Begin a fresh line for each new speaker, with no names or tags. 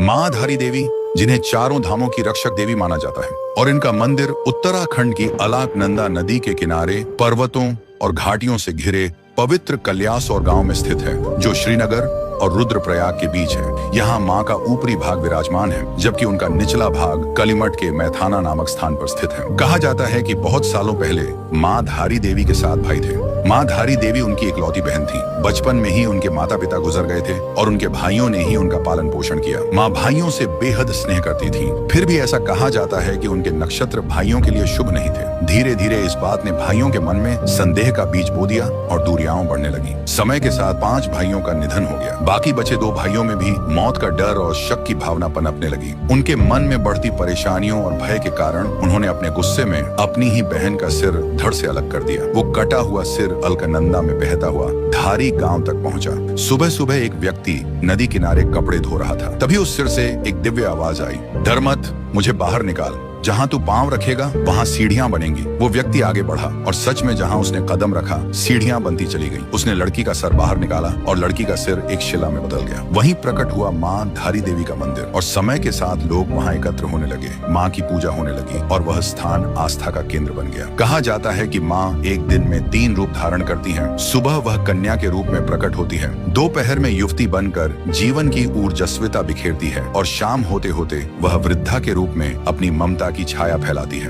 माँ धारी देवी, जिन्हें चारों धामों की रक्षक देवी माना जाता है, और इनका मंदिर उत्तराखंड की अलकनंदा नदी के किनारे पर्वतों और घाटियों से घिरे पवित्र कल्यासौर गांव में स्थित है, जो श्रीनगर और रुद्रप्रयाग के बीच है। यहाँ माँ का ऊपरी भाग विराजमान है, जबकि उनका निचला भाग कलिमठ के मैथाना नामक स्थान पर स्थित है। कहा जाता है कि बहुत सालों पहले माँ धारी देवी के 7 भाई थे। माँ धारी देवी उनकी इकलौती बहन थी। बचपन में ही उनके माता पिता गुजर गए थे और उनके भाइयों ने ही उनका पालन पोषण किया। माँ भाइयों से बेहद स्नेह करती थी। फिर भी ऐसा कहा जाता है कि उनके नक्षत्र भाइयों के लिए शुभ नहीं थे। धीरे धीरे इस बात ने भाइयों के मन में संदेह का बीज बो दिया और दूरियां बढ़ने लगी। समय के साथ 5 भाइयों का निधन हो गया। बाकी बचे 2 भाइयों में भी मौत का डर और शक की भावना पनपने लगी। उनके मन में बढ़ती परेशानियों और भय के कारण उन्होंने अपने गुस्से में अपनी ही बहन का सिर धड़ से अलग कर दिया। वो कटा हुआ सिर अलकनंदा में बहता हुआ धारी गांव तक पहुंचा। सुबह सुबह एक व्यक्ति नदी किनारे कपड़े धो रहा था। तभी उस सिर से एक दिव्य आवाज आई, डर मत, मुझे बाहर निकाल। जहां तू पांव रखेगा वहां सीढ़ियां बनेंगी। वो व्यक्ति आगे बढ़ा और सच में जहां उसने कदम रखा, सीढ़ियां बनती चली गईं। उसने लड़की का सर बाहर निकाला और लड़की का सिर एक शिला में बदल गया। वहीं प्रकट हुआ माँ धारी देवी का मंदिर, और समय के साथ लोग वहां एकत्र होने लगे। माँ की पूजा होने लगी और वह स्थान आस्था का केंद्र बन गया। कहा जाता है कि माँ एक दिन में 3 रूप धारण करती हैं। सुबह वह कन्या के रूप में प्रकट होती है, दोपहर में युवती बनकर जीवन की ऊर्जस्विता बिखेरती है, और शाम होते होते वह वृद्धा के रूप में अपनी ममता की छाया फैलाती है।